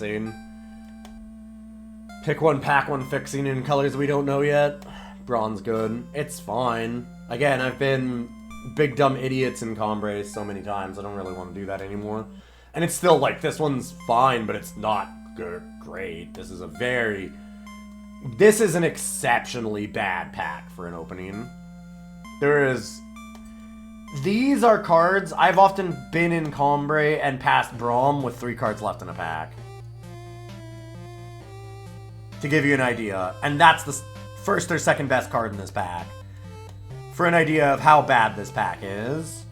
fixing. Pick one, pack one fixing in colors we don't know yet. Bronze good. It's fine. Again, I've been big dumb idiots in Combray so many times, I don't really want to do that anymore. And it's still like, this one's fine, but it's not good, great. This is an exceptionally bad pack for an opening. These are cards, I've often been in Combray and passed Braum with 3 cards left in a pack. To give you an idea. And that's the first or second best card in this pack. For an idea of how bad this pack is.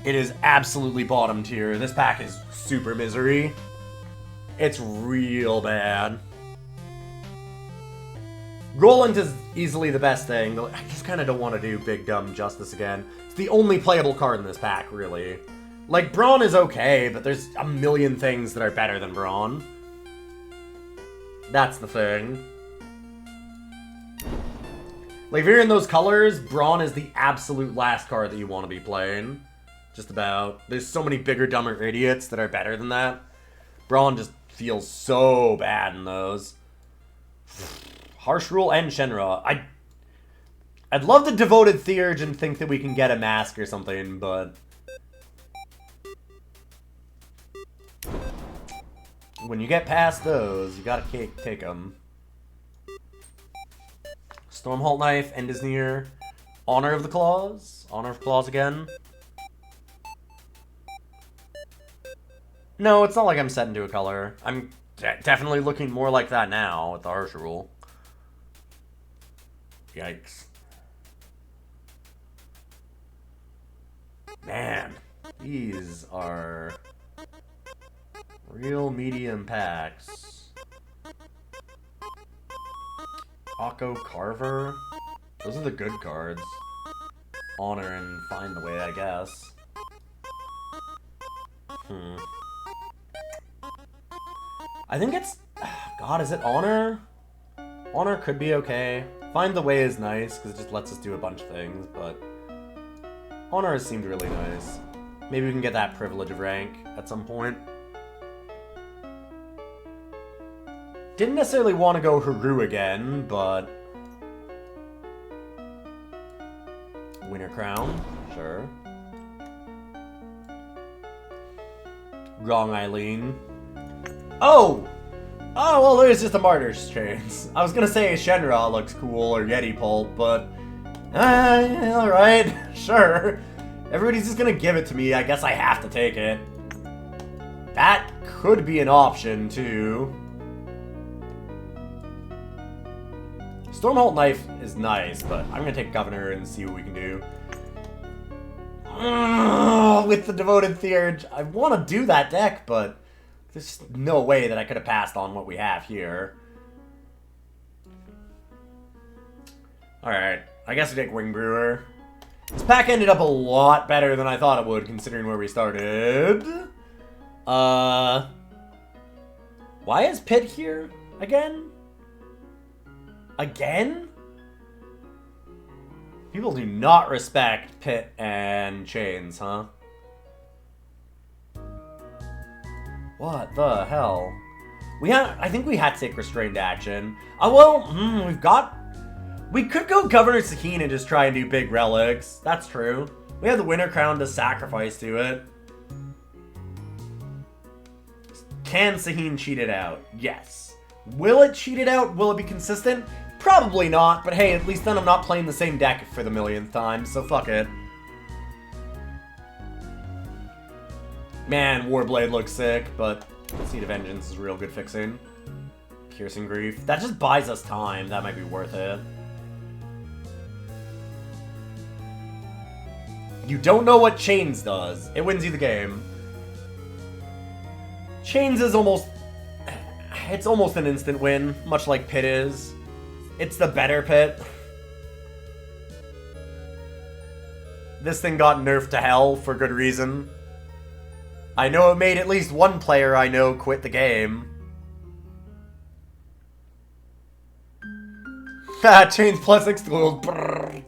It is absolutely bottom tier. This pack is super misery. It's real bad. Roland is easily the best thing. I just kind of don't want to do Big Dumb Justice again. It's the only playable card in this pack, really. Like, Braun is okay, but there's a million things that are better than Braun. That's the thing. Like, if you're in those colors, Braun is the absolute last card that you want to be playing. Just about. There's so many bigger, dumber idiots that are better than that. Braun just feels so bad in those. Harsh Rule and Shenra. I'd love the Devoted Theurge and think that we can get a mask or something, but... when you get past those, you gotta take them. Stormholt Knife, End is Near. Honor of the Claws. Honor of Claws again. No, it's not like I'm set into a color. I'm definitely looking more like that now with the Harsh Rule. Yikes. Man, these are real medium packs. Akko Carver. Those are the good cards. Honor and Find the Way, I guess. I think it's... God, is it Honor? Honor could be okay. Find the Way is nice, because it just lets us do a bunch of things, but... Honor has seemed really nice. Maybe we can get that Privilege of Rank at some point. Didn't necessarily want to go Haru again, but... Winter Crown, sure. Wrong Eileen. Oh! Oh, well, there's just a Martyr's Chains. I was gonna say Shenra looks cool, or Yeti Pulp, but... alright, sure. Everybody's just gonna give it to me, I guess I have to take it. That could be an option, too. Stormholt Knife is nice, but I'm gonna take Governor and see what we can do. With the Devoted Theurge, I want to do that deck, but there's no way that I could have passed on what we have here. Alright, I guess we take Wing Brewer. This pack ended up a lot better than I thought it would, considering where we started. Why is Pit here again? Again? People do not respect Pit and Chains, huh? What the hell? I think we had to take Restrained Action. We could go Governor Sakine and just try and do big relics. That's true. We have the Winter Crown to sacrifice to it. Can Sahine cheat it out? Yes. Will it cheat it out? Will it be consistent? Probably not, but hey, at least then I'm not playing the same deck for the millionth time, so fuck it. Man, Warblade looks sick, but Seed of Vengeance is real good fixing. Piercing Grief. That just buys us time. That might be worth it. You don't know what Chains does. It wins you the game. Chains is almost... It's almost an instant win, much like Pit is. It's the better Pit. This thing got nerfed to hell for good reason. I know it made at least one player I know quit the game. Ha! Chains plus exclude. Brrr.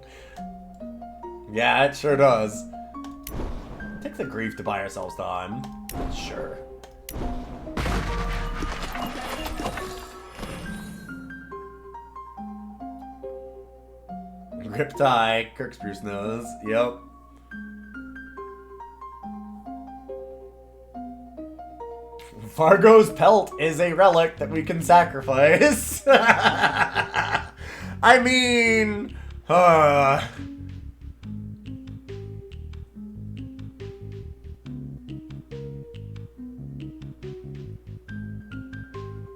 Yeah, it sure does. Take the grief to buy ourselves time. Sure. Riptide, Kirkspruce knows. Yep. Fargo's pelt is a relic that we can sacrifice. I mean...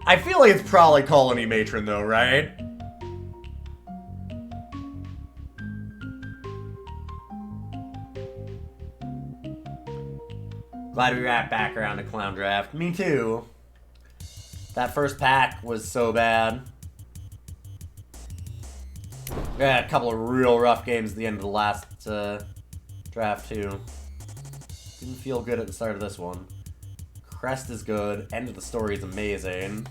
I feel like it's probably Colony Matron though, right? Glad we wrapped back around to Clown Draft. Me too. That first pack was so bad. We had a couple of real rough games at the end of the last draft too. Didn't feel good at the start of this one. Crest is good. End of the story is amazing.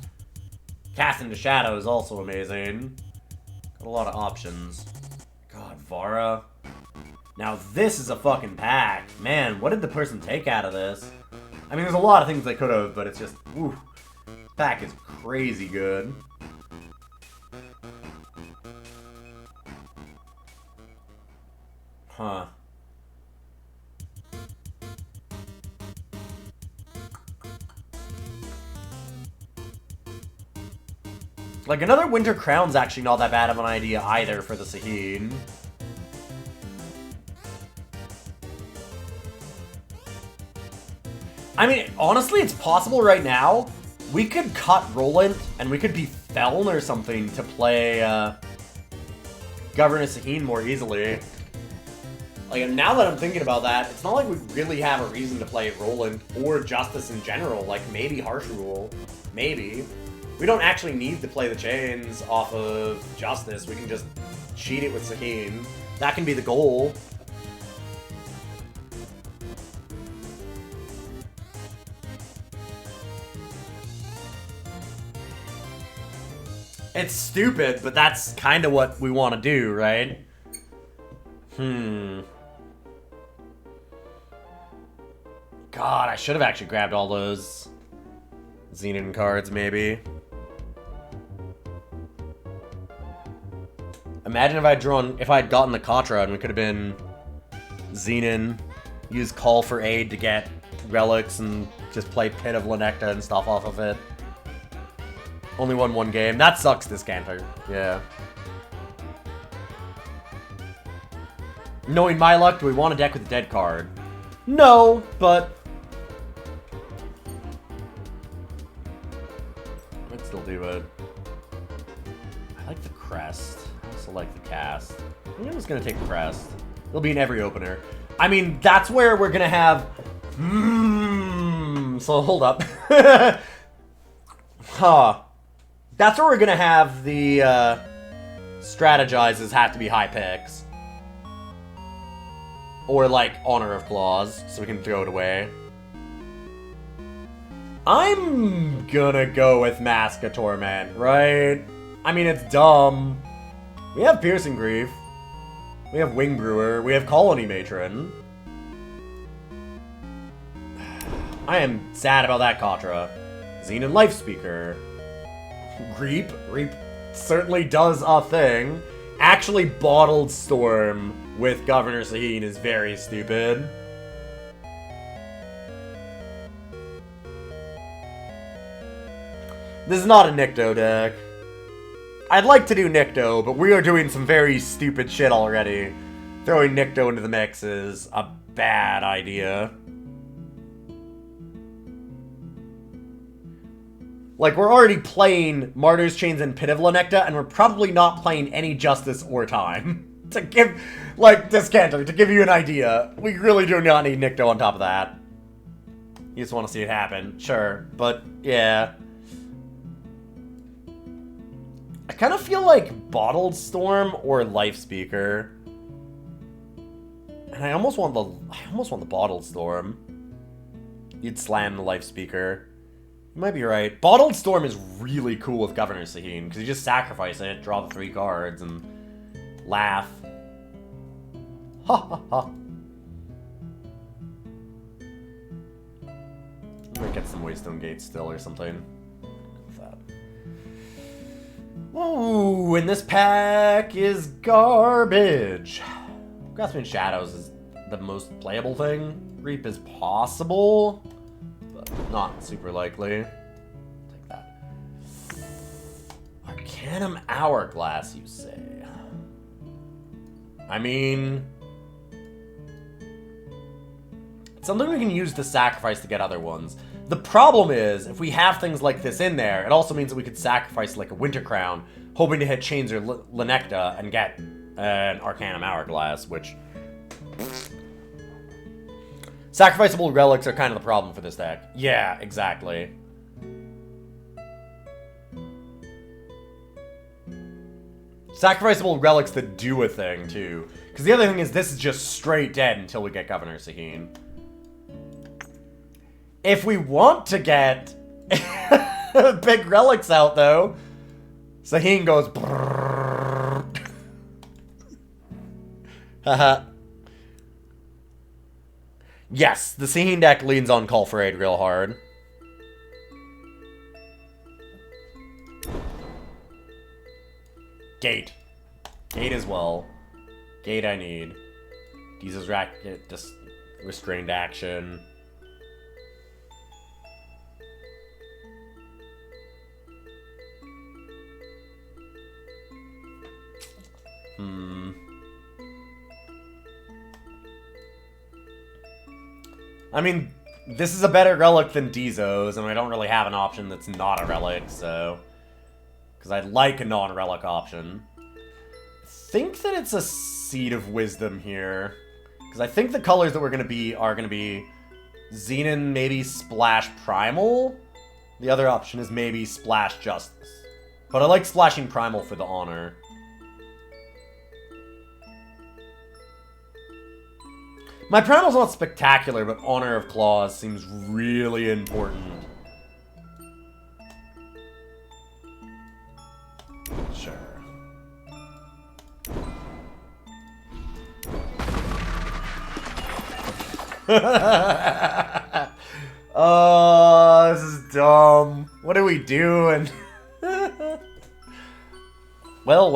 Cast into Shadow is also amazing. Got a lot of options. God, Vara. Now this is a fucking pack. Man, what did the person take out of this? I mean, there's a lot of things they could have, but it's just, ooh. This pack is crazy good. Huh. Like, another Winter Crown's actually not that bad of an idea either for the Saheen. I mean, honestly, it's possible right now. We could cut Roland, and we could be Feln or something to play Governor Saheen more easily. Like, and now that I'm thinking about that, it's not like we really have a reason to play Roland or Justice in general. Like, maybe Harsh Rule. Maybe. We don't actually need to play the chains off of Justice. We can just cheat it with Saheen. That can be the goal. It's stupid, but that's kind of what we want to do, right? God, I should have actually grabbed all those Xenon cards, maybe. Imagine if I'd gotten the Katra and we could have been Xenon, use Call for Aid to get relics and just play Pit of Lenecta and stuff off of it. Only won one game. That sucks, this Canter. Yeah. Knowing my luck, do we want a deck with a dead card? No, but... I'd still do it. I like the Crest. I also like the Cast. I think I'm just gonna take the Crest. It'll be in every opener. I mean, that's where we're gonna have... So hold up. Huh. That's where we're gonna have the strategizes have to be high picks. Or like Honor of Claws, so we can throw it away. I'm gonna go with Mask of Torment, right? I mean, it's dumb. We have Piercing Grief. We have Wing Brewer. We have Colony Matron. I am sad about that Katra. Xenon Life Speaker. Reap. Reap certainly does a thing. Actually, Bottled Storm with Governor Saheen is very stupid. This is not a Nikto deck. I'd like to do Nikto, but we are doing some very stupid shit already. Throwing Nikto into the mix is a bad idea. Like, we're already playing Martyr's Chains and Pit of Lenecta, and we're probably not playing any Justice or Time. To give, like, Discanter, to give you an idea. We really do not need Nikto on top of that. You just want to see it happen. Sure, but, yeah. I kind of feel like Bottled Storm or Life Speaker. And I almost want the Bottled Storm. You'd slam the Life Speaker. You might be right. Bottled Storm is really cool with Governor Saheen, because you just sacrifice it, draw the 3 cards, and laugh. Ha ha ha. might get some Waystone Gates still or something. Ooh, and this pack is garbage. Grasping Shadows is the most playable thing. Reap is possible, but not super likely. Take that. Arcanum Hourglass, you say? I mean, it's something we can use to sacrifice to get other ones. The problem is, if we have things like this in there, it also means that we could sacrifice like a Winter Crown, hoping to hit Chains or Lenecta and get an Arcanum Hourglass, which... Sacrificable relics are kind of the problem for this deck. Yeah, exactly. Sacrificable relics that do a thing, too. Because the other thing is, this is just straight dead until we get Governor Sahine. If we want to get big relics out, though, Sahine goes... Haha. Yes, the Sahine deck leans on Call for Aid real hard. Gate. Gate as well. Gate I need. Diesel's Racket, just restrained action. I mean, this is a better relic than Dizos, and I don't really have an option that's not a relic, so... Because I'd like a non-relic option. I think that it's a Seed of Wisdom here. Because I think the colors that we're going to be are going to be Xenon, maybe Splash Primal. The other option is maybe Splash Justice. But I like splashing Primal for the honor. My Primal's not spectacular, but Honor of Claws seems really important. Sure. Oh, this is dumb. What are we doing? Well.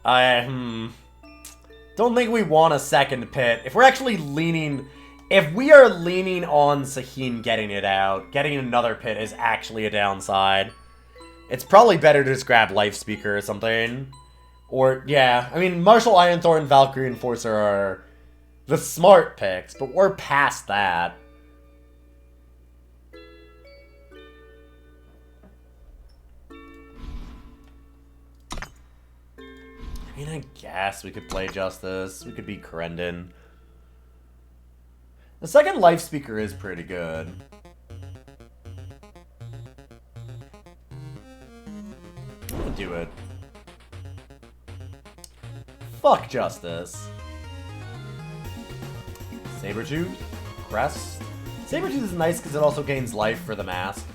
I don't think we want a second pit. If we're actually leaning... If we are leaning on Sahine getting it out, getting another pit is actually a downside. It's probably better to just grab Life Speaker or something. Or, yeah, I mean, Martial Ironthorn, Valkyrie Enforcer are the smart picks, but we're past that. I mean, I guess we could play Justice. We could be Corendon. The second Life Speaker is pretty good. I'm gonna do it. Fuck Justice. Sabretooth. Crest. Sabretooth is nice because it also gains life for the mask.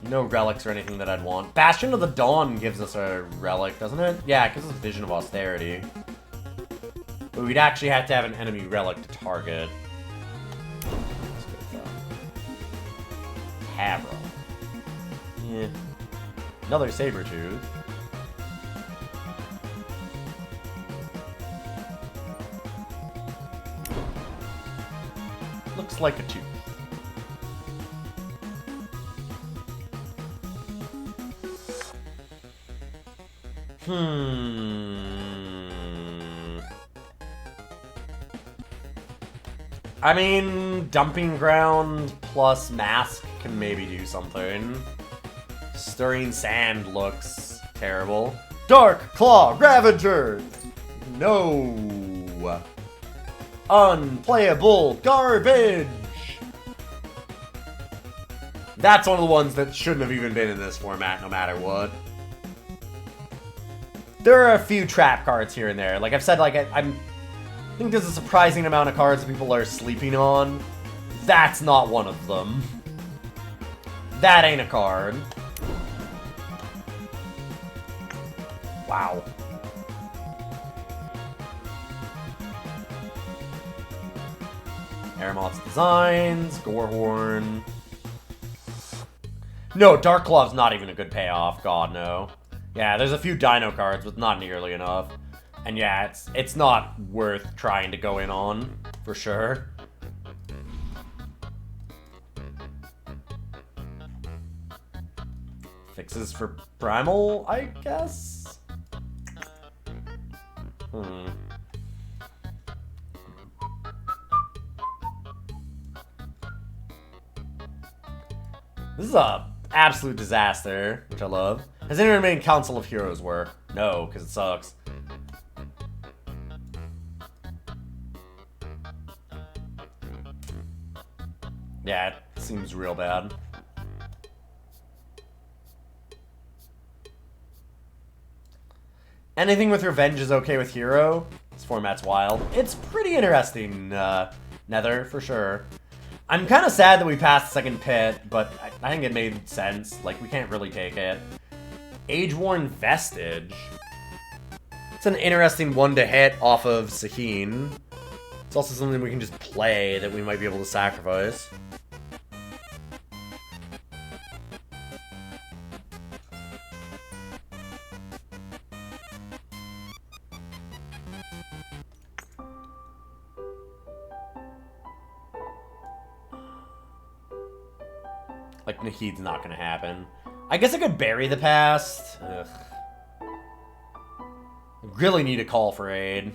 No relics or anything that I'd want. Bastion of the Dawn gives us a relic, doesn't it? Yeah, it gives us Vision of Austerity. But we'd actually have to have an enemy relic to target. Let's go with that. Havro. Yeah. Another Sabretooth. Looks like a tooth. I mean, Dumping Ground plus Mask can maybe do something. Stirring Sand looks terrible. Dark Claw Ravager! No! Unplayable garbage! That's one of the ones that shouldn't have even been in this format, no matter what. There are a few trap cards here and there. Like I've said, like I think there's a surprising amount of cards that people are sleeping on. That's not one of them. That ain't a card. Wow. Paramoth's Designs, Gorehorn. No, Dark Claw's not even a good payoff. God, no. Yeah, there's a few Dino cards, but not nearly enough. And yeah, it's not worth trying to go in on, for sure. Fixes for Primal, I guess? This is a absolute disaster, which I love. Has anyone made Council of Heroes work? No, because it sucks. Yeah, it seems real bad. Anything with Revenge is okay with Hero. This format's wild. It's pretty interesting, Nether, for sure. I'm kind of sad that we passed the second pit, but I think it made sense. Like, we can't really take it. Age-Worn Vestige. It's an interesting one to hit off of Saheen. It's also something we can just play that we might be able to sacrifice. Like, Nahid's not gonna happen. I guess I could bury the past. Ugh. I really need a call for aid.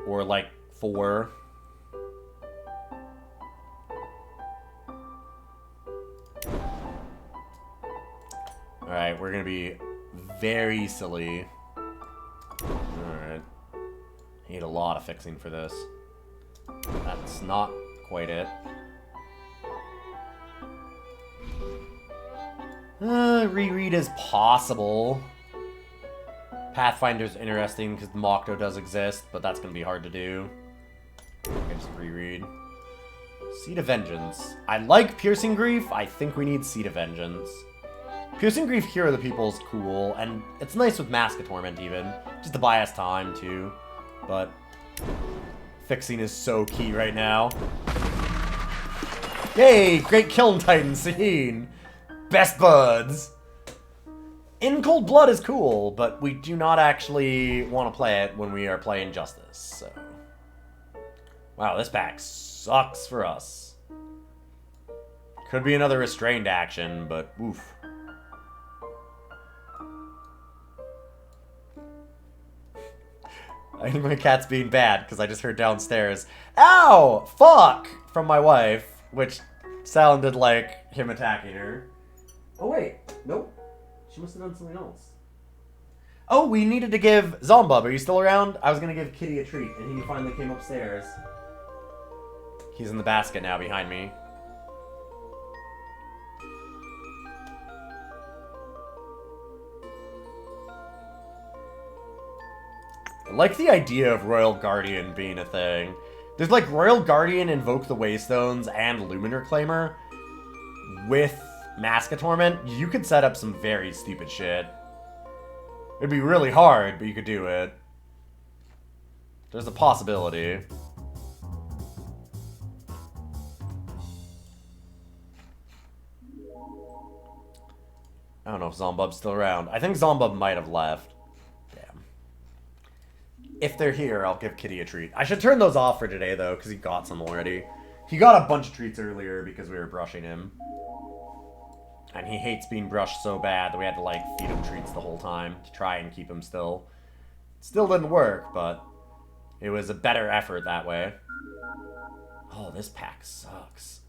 Or, like, 4. Alright, we're gonna be very silly. Alright. Need a lot of fixing for this. That's not quite it. Reread is possible. Pathfinder's interesting because Mokto does exist, but that's going to be hard to do. I can just reread. Seed of Vengeance. I like Piercing Grief. I think we need Seed of Vengeance. Piercing Grief, Hero of the People is cool, and it's nice with Mask of Torment even. Just to buy us time, too. But fixing is so key right now. Yay! Great Kiln Titan scene! Best buds! In Cold Blood is cool, but we do not actually want to play it when we are playing Justice, so... Wow, this pack sucks for us. Could be another Restrained action, but oof. I think my cat's being bad, because I just heard downstairs, "Ow! Fuck!" from my wife, which sounded like him attacking her. Oh, wait. Nope. She must have done something else. Oh, we needed to give... Zombub, are you still around? I was going to give Kitty a treat, and he finally came upstairs. He's in the basket now behind me. I like the idea of Royal Guardian being a thing. There's like Royal Guardian, Invoke the Waystones, and Luminar Claimer. With Mask of Torment, you could set up some very stupid shit. It'd be really hard, but you could do it. There's a possibility. I don't know if Zombub's still around. I think Zombub might have left. Damn. If they're here, I'll give Kitty a treat. I should turn those off for today, though, because he got some already. He got a bunch of treats earlier because we were brushing him. And he hates being brushed so bad that we had to, like, feed him treats the whole time to try and keep him still. Still didn't work, but it was a better effort that way. Oh, this pack sucks.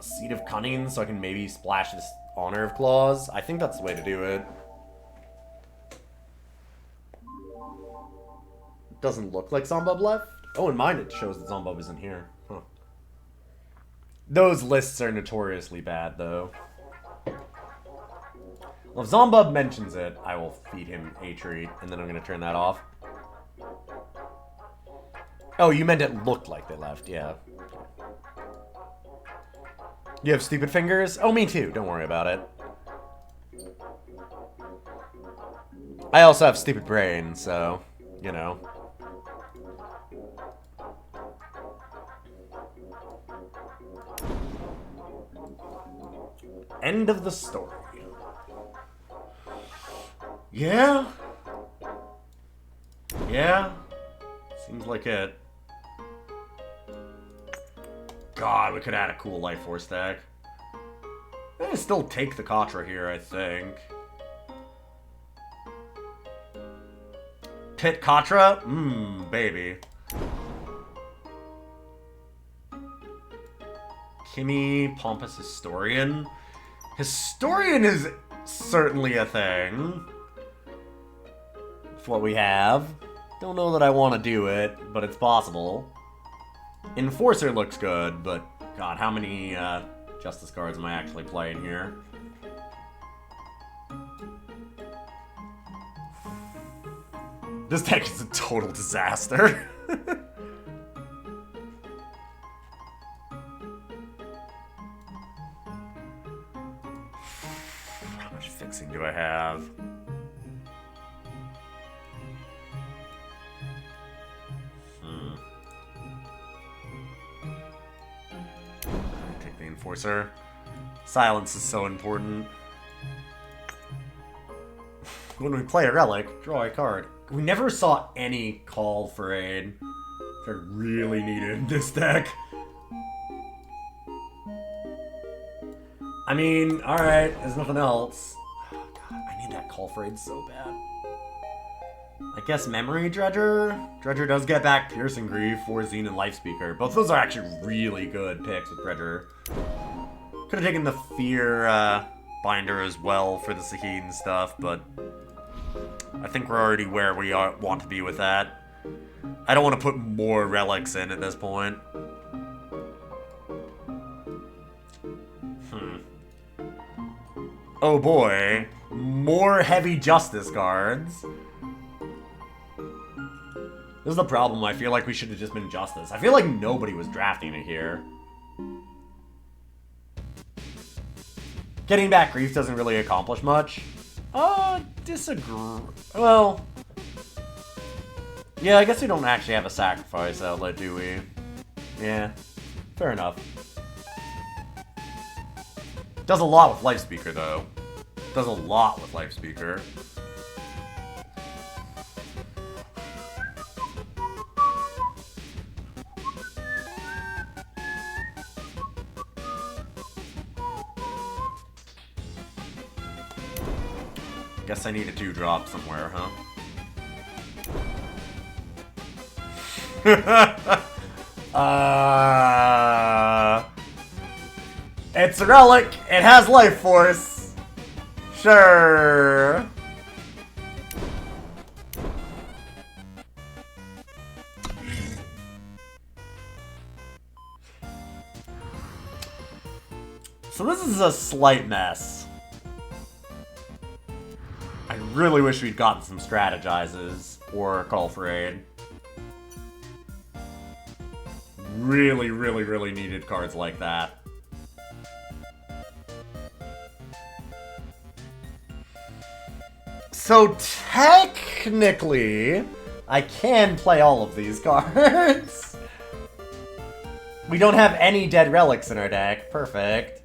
Seed of Cunning, so I can maybe splash this Honor of Claws. I think that's the way to do it. Doesn't look like Zombub left. Oh, in mine it shows that Zombub isn't here. Huh. Those lists are notoriously bad, though. Well, if Zombub mentions it, I will feed him a treat, and then I'm going to turn that off. Oh, you meant it looked like they left, yeah. You have stupid fingers? Oh, me too. Don't worry about it. I also have stupid brain, so, you know. End of the story. Yeah. Yeah. Seems like it. God, we could add a cool Life Force deck. I'm gonna still take the Katra here, I think. Pit Katra? Mmm, baby. Kimmy, Pompous Historian. Historian is certainly a thing. That's what we have. Don't know that I want to do it, but it's possible. Enforcer looks good, but God, how many Justice cards am I actually playing here? This deck is a total disaster. How much fixing do I have? Take the Enforcer. Silence is so important. When we play a relic, draw a card. We never saw any call for aid. I really needed this deck. I mean, alright, there's nothing else. Oh, God, I need that call for aid so bad. I guess Memory Dredger? Dredger does get back Piercing Grief, Zine, and Life Speaker. Both of those are actually really good picks with Dredger. Could have taken the Fear binder as well for the Saheen stuff, but I think we're already where we want to be with that. I don't want to put more relics in at this point. Oh boy, more heavy Justice cards. This is the problem. I feel like we should have just been Justice. I feel like nobody was drafting it here. Getting back Grief doesn't really accomplish much. Disagree. Well, yeah, I guess we don't actually have a sacrifice outlet, do we? Yeah, fair enough. Does a lot with Life Speaker, though. Does a lot with Life Speaker. Guess I need a 2-drop somewhere, huh? It's a relic. It has Life Force. Sure. So this is a slight mess. I really wish we'd gotten some strategizes or a call for aid. Really, really, really needed cards like that. So technically, I can play all of these cards. We don't have any dead relics in our deck. Perfect.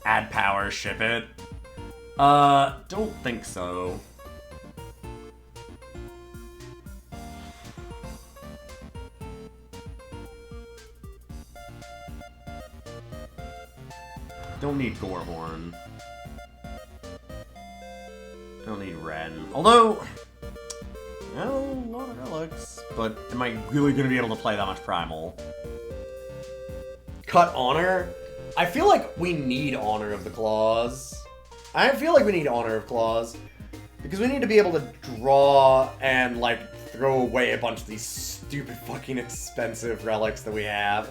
Add power, ship it. Don't think so. Don't need Gorehorn. Don't need Ren. Although, well, a lot of relics. But am I really going to be able to play that much Primal? Cut Honor? I feel like we need Honor of the Claws. I feel like we need Honor of Claws. Because we need to be able to draw and, like, throw away a bunch of these stupid fucking expensive relics that we have.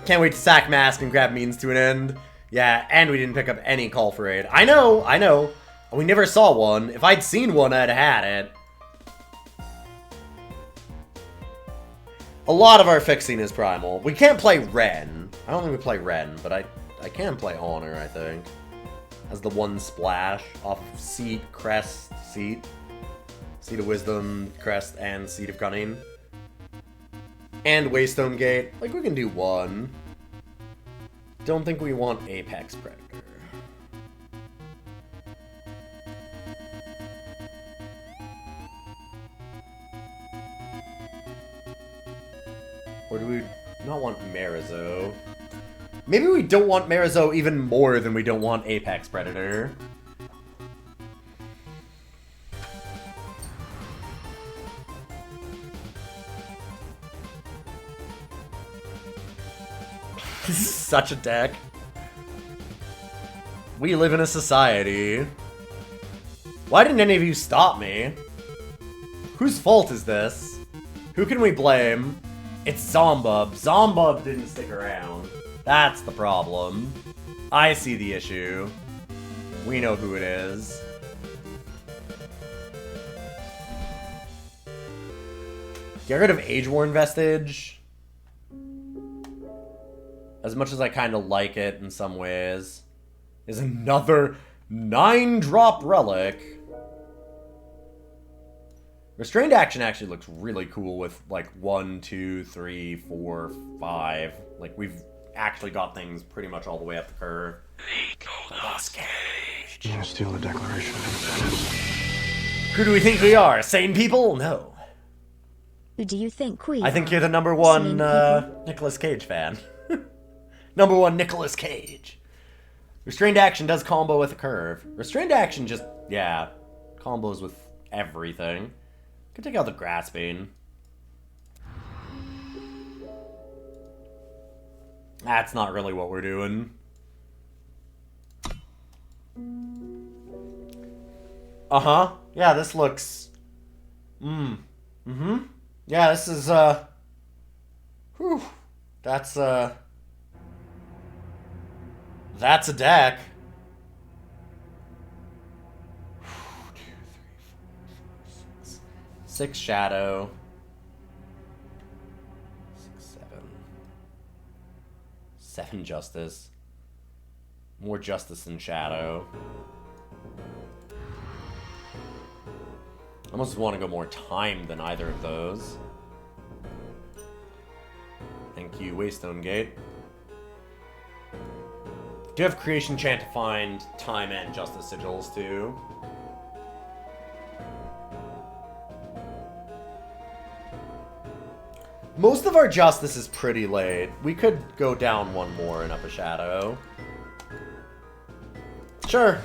Can't wait to sack Mask and grab Means to an End. Yeah, and we didn't pick up any Call for Aid. I know. We never saw one. If I'd seen one, I'd had it. A lot of our fixing is Primal. We can't play Ren. I don't think we play Ren, but I can play Honor, I think. As the one splash off Seat, Crest, Seat. Seat of Wisdom, Crest, and Seat of Cunning. And Waystone Gate. Like, we can do one. Don't think we want Apex Predator. Or do we not want Marizo? Maybe we don't want Marizo even more than we don't want Apex Predator. This is such a deck. We live in a society. Why didn't any of you stop me? Whose fault is this? Who can we blame? It's Zombub. Zombub didn't stick around. That's the problem. I see the issue. We know who it is. Get rid of Age-Worn Vestige. As much as I kind of like it in some ways. Is another 9-drop relic. Restrained Action actually looks really cool with like 1, 2, 3, 4, 5. Like we've actually got things pretty much all the way up the curve. Nicolas Cage. You're gonna steal the Declaration of Independence. Who do we think we are? Sane people? No. Who do you think we I think are? you're the number one Sane Nicolas Cage fan. Number one Nicolas Cage. Restrained Action does combo with a curve. Restrained Action just, yeah, combos with everything. Could take out the Grasping. That's not really what we're doing. Uh-huh. Yeah, this looks... Mm-hmm. Yeah, this is, whew. That's a deck. 2, 3, 4, 5, 6. 6 Shadow. 6, 7. 7 Justice. More Justice than Shadow. I almost want to go more Time than either of those. Thank you, Waystone Gate. Do have Creation Chant to find Time and Justice Sigils, too. Most of our Justice is pretty late. We could go down one more and up a Shadow. Sure,